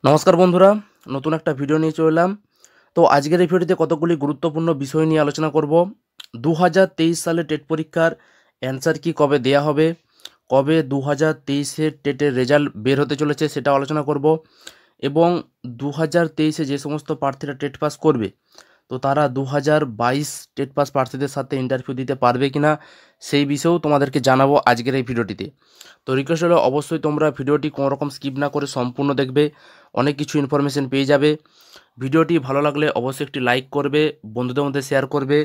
নমস্কার বন্ধুরা, নতুন একটা ভিডিও নিয়ে চলে এলাম। তো আজকের এই ভিডিওতে কতগুলি গুরুত্বপূর্ণ বিষয় নিয়ে আলোচনা করব। 2023 সালে টেট পরীক্ষার অ্যান্সার কি কবে দেয়া হবে, কবে 2023-এর টেটের রেজাল্ট বের হতে চলেছে সেটা আলোচনা করব, এবং 2023-এ যে সমস্ত প্রার্থীরা টেট পাস করবে তো তারা 2022 টেট পাস প্রার্থীদের সাথে ইন্টারভিউ দিতে পারবে কিনা সেই বিষয়েও তোমাদেরকে জানাবো আজকের এই ভিডিওটিতে। তো রিকোয়েস্ট হলো অবশ্যই তোমরা ভিডিওটি কোনো রকম স্কিপ না করে সম্পূর্ণ দেখবে, অনেক কিছু ইনফরমেশন পেয়ে যাবে। ভিডিওটি ভালো লাগলে অবশ্যই একটি লাইক করবে, বন্ধুদের মধ্যে শেয়ার করবে,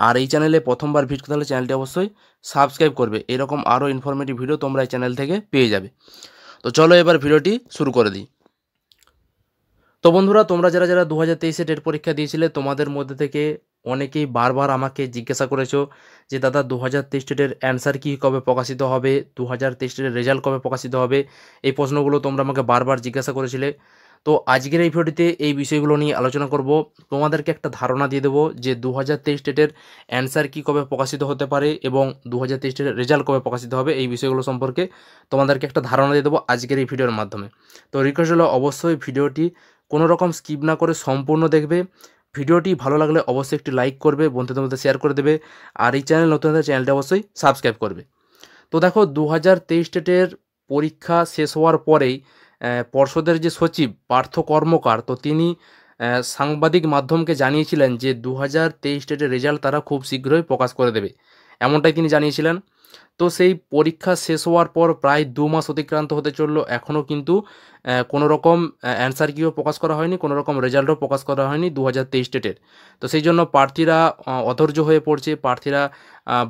আর এই চ্যানেলে প্রথমবার ভিজিট করতে হলে চ্যানেলটি অবশ্যই সাবস্ক্রাইব করবে। এরকম আরও ইনফরমেটিভ ভিডিও তোমরা এই চ্যানেল থেকে পেয়ে যাবে। তো চলো এবার ভিডিওটি শুরু করে দিই। তো বন্ধুরা, তোমরা যারা যারা 2023-এ টেট পরীক্ষা দিয়েছিলে তোমাদের মধ্যে থেকে অনেকেই বারবার আমাকে জিজ্ঞাসা করেছো যে দাদা 2023 টেটের অ্যান্সার কি কবে প্রকাশিত হবে, 2023 টেটের রেজাল্ট কবে প্রকাশিত হবে। এই প্রশ্নগুলো তোমরা আমাকে বারবার জিজ্ঞাসা করেছিলে। তো আজকের এই ভিডিওটিতে এই বিষয়গুলো নিয়ে আলোচনা করব। তোমাদেরকে একটা ধারণা দিয়ে দেবো যে 2023 টেটের অ্যান্সার কি কবে প্রকাশিত হতে পারে এবং 2023 টেটের রেজাল্ট কবে প্রকাশিত হবে, এই বিষয়গুলো সম্পর্কে তোমাদেরকে একটা ধারণা দিয়ে দেবো আজকের এই ভিডিওর মাধ্যমে। তো রিকোয়েস্ট হলো অবশ্যই ভিডিওটি কোনো রকম স্কিপ না করে সম্পূর্ণ দেখবে। ভিডিওটি ভালো লাগলে অবশ্যই একটি লাইক করবে, বন্ধুদের মধ্যে শেয়ার করে দেবে, আর এই চ্যানেল নতুন হলে চ্যানেলটি অবশ্যই সাবস্ক্রাইব করবে। তো দেখো, 2023 টেটের পরীক্ষা শেষ হওয়ার পরেই পর্ষদের যে সচিব পার্থ কর্মকার, তো তিনি সাংবাদিক মাধ্যমকে জানিয়েছিলেন যে 2023 টেটের রেজাল্ট তারা খুব শীঘ্রই প্রকাশ করে দেবে, এমনটাই তিনি জানিয়েছিলেন। তো সেই পরীক্ষা শেষ হওয়ার পর প্রায় 2 মাস অতিক্রান্ত হতে চললো, এখনও কিন্তু কোনো রকম অ্যান্সার কিও প্রকাশ করা হয়নি, কোনো রকম রেজাল্টও প্রকাশ করা হয়নি 2023 টেটের। তো সেই জন্য প্রার্থীরা অধৈর্য হয়ে পড়ছে। প্রার্থীরা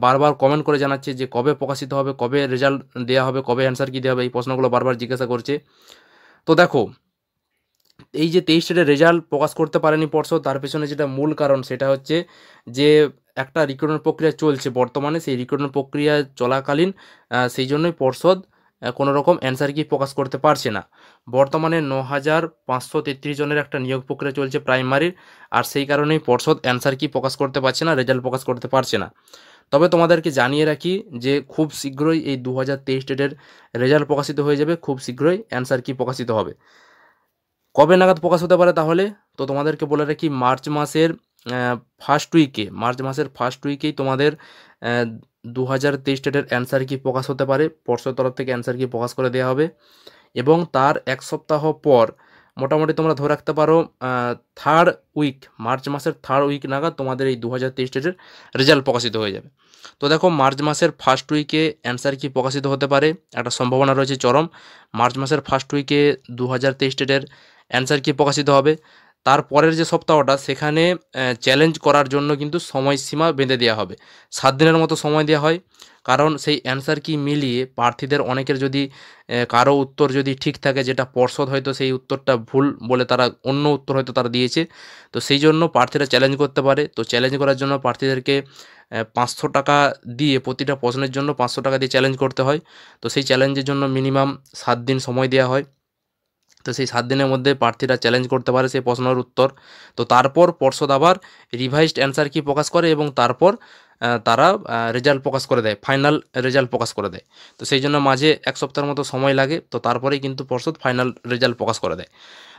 বারবার কমেন্ট করে জানাচ্ছে যে কবে প্রকাশিত হবে, কবে রেজাল্ট দেওয়া হবে, কবে অ্যান্সার কি দেওয়া হবে, এই প্রশ্নগুলো বারবার জিজ্ঞাসা করছে। তো দেখো, এই যে 23 টেটের রেজাল্ট প্রকাশ করতে পারেনি পর্ষদ, তার পেছনে যেটা মূল কারণ সেটা হচ্ছে যে একটা রিক্রুটমেন্ট প্রক্রিয়া চলছে বর্তমানে, সেই রিক্রুটমেন্ট প্রক্রিয়া চলাকালীন সেই জন্যই পর্ষদ কোনো রকম অ্যান্সার কি প্রকাশ করতে পারছে না। বর্তমানে 9,533 জনের একটা নিয়োগ প্রক্রিয়া চলছে প্রাইমারির, আর সেই কারণেই পর্ষদ অ্যান্সার কি প্রকাশ করতে পারছে না, রেজাল্ট প্রকাশ করতে পারছে না। তবে তোমাদেরকে জানিয়ে রাখি যে খুব শীঘ্রই এই 2023 টেটের রেজাল্ট প্রকাশিত হয়ে যাবে, খুব শীঘ্রই অ্যান্সার কি প্রকাশিত হবে। কবে নাগাদ প্রকাশ হতে পারে তাহলে? তো তোমাদেরকে বলে রাখি, মার্চ মাসের ফার্স্ট উইকেই তোমাদের 2023 টেটের অ্যান্সার কি প্রকাশ হতে পারে। পর্ষদের তরফ থেকে অ্যান্সার কি প্রকাশ করে দেওয়া হবে, এবং তার এক সপ্তাহ পর মোটামুটি তোমরা ধরে রাখতে পারো মার্চ মাসের থার্ড উইক নাগাদ তোমাদের এই 2023 টেটের রেজাল্ট প্রকাশিত হয়ে যাবে। তো দেখো, মার্চ মাসের ফার্স্ট উইকে অ্যান্সার কি প্রকাশিত হতে পারে, একটা সম্ভাবনা রয়েছে চরম। মার্চ মাসের ফার্স্ট উইকে 2023 টেটের অ্যান্সার কি প্রকাশিত হবে। তারপরের যে সপ্তাহটা সেখানে চ্যালেঞ্জ করার জন্য কিন্তু সময়সীমা বেঁধে দেওয়া হবে, 7 দিনের মতো সময় দেওয়া হয়। কারণ সেই অ্যান্সার কি মিলিয়ে প্রার্থীদের অনেকের যদি কারো উত্তর যদি ঠিক থাকে, যেটা পর্ষদ হয়তো সেই উত্তরটা ভুল বলে তারা অন্য উত্তর হয়তো তারা দিয়েছে, তো সেই জন্য প্রার্থীরা চ্যালেঞ্জ করতে পারে। তো চ্যালেঞ্জ করার জন্য প্রার্থীদেরকে 500 টাকা দিয়ে, প্রতিটা প্রশ্নের জন্য 500 টাকা দিয়ে চ্যালেঞ্জ করতে হয়। তো সেই চ্যালেঞ্জের জন্য মিনিমাম 7 দিন সময় দেওয়া হয়। তো সেই 7 দিনের মধ্যে প্রার্থীরা চ্যালেঞ্জ করতে পারে সেই প্রশ্নের উত্তর। তো তারপর পর্ষদ আবার রিভাইজড অ্যান্সার কি প্রকাশ করে, এবং তারপর তারা রেজাল্ট প্রকাশ করে দেয়, ফাইনাল রেজাল্ট প্রকাশ করে দেয়। তো সেই জন্য মাঝে এক সপ্তাহের মতো সময় লাগে, তো তারপরেই কিন্তু পর্ষদ ফাইনাল রেজাল্ট প্রকাশ করে দেয়।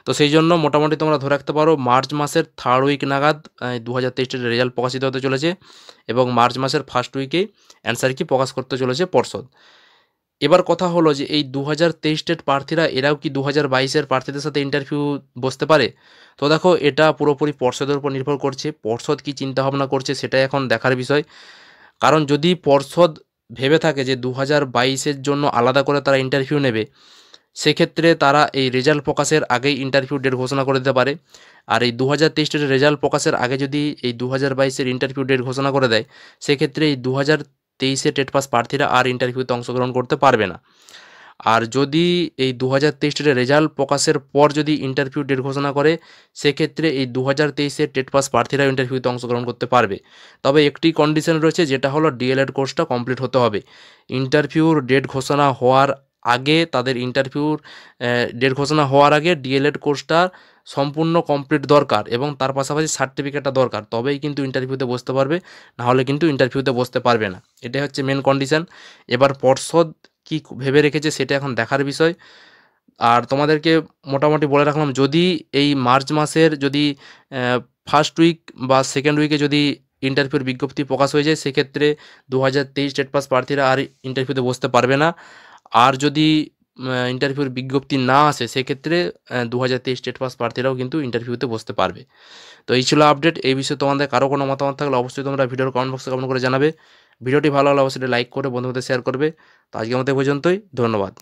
তো সেই জন্য মোটামুটি তোমরা ধরে রাখতে পারো মার্চ মাসের থার্ড উইক নাগাদ 2023-এর রেজাল্ট প্রকাশিত হতে চলেছে, এবং মার্চ মাসের ফার্স্ট উইকেই অ্যান্সার কি প্রকাশ করতে চলেছে পর্ষদ। এবার কথা হলো যে এই 2023 টেট প্রার্থীরা এরাও কি 2022-এর প্রার্থীদের সাথে ইন্টারভিউ বসতে পারে? তো দেখো, এটা পুরোপুরি পর্ষদের উপর নির্ভর করছে। পর্ষদ কি চিন্তাভাবনা করছে সেটাই এখন দেখার বিষয়। কারণ যদি পর্ষদ ভেবে থাকে যে 2022-এর জন্য আলাদা করে তারা ইন্টারভিউ নেবে, সেক্ষেত্রে তারা এই রেজাল্ট প্রকাশের আগেই ইন্টারভিউ ডেট ঘোষণা করে দিতে পারে। আর এই 2023 টেটের রেজাল্ট প্রকাশের আগে যদি এই 2022-এর ইন্টারভিউ ডেট ঘোষণা করে দেয়, সেক্ষেত্রে এই 2023-এ টেট পাস প্রার্থীরা আর ইন্টারভিউতে অংশগ্রহণ করতে পারবে না। আর যদি এই 2023 টেটের রেজাল্ট প্রকাশের পর যদি ইন্টারভিউ ডেট ঘোষণা করে, সেক্ষেত্রে এই 2023-এর টেট পাস প্রার্থীরা ইন্টারভিউতে অংশগ্রহণ করতে পারবে। তবে একটি কন্ডিশন রয়েছে, যেটা হলো ডিএলএড কোর্সটা কমপ্লিট হতে হবে। ইন্টারভিউর ডেট ঘোষণা হওয়ার আগে, তাদের ইন্টারভিউর ডেট ঘোষণা হওয়ার আগে ডিএলএড কোর্সটা সম্পূর্ণ কমপ্লিট দরকার, এবং তার পাশাপাশি সার্টিফিকেটটা দরকার, তবেই কিন্তু ইন্টারভিউতে বসতে পারবে, নাহলে কিন্তু ইন্টারভিউতে বসতে পারবে না। এটাই হচ্ছে মেন কন্ডিশন। এবার পর্ষদ কি ভেবে রেখেছে সেটা এখন দেখার বিষয়। আর তোমাদেরকে মোটামুটি বলে রাখলাম, যদি এই মার্চ মাসের যদি ফার্স্ট উইক বা সেকেন্ড উইকে যদি ইন্টারভিউর বিজ্ঞপ্তি প্রকাশ হয়ে যায়, সেক্ষেত্রে 2023 টেট পাস প্রার্থীরা আর ইন্টারভিউতে বসতে পারবে না। আর যদি ইন্টারভিউর বিজ্ঞপ্তি না আসে, সেক্ষেত্রে 2023 টেট পাস প্রার্থীরাও কিন্তু ইন্টারভিউতে বসতে পারবে। তো এই ছিল আপডেট। এই বিষয়ে তোমাদের কারো কোনো মতামত থাকলে অবশ্যই তোমরা ভিডিওর কমেন্ট বক্সে কমেন্ট করে জানাবে। ভিডিওটি ভালো হলে অবশ্যই লাইক করে বন্ধুদের শেয়ার করবে। তো আজকের মতো এই পর্যন্তই, ধন্যবাদ।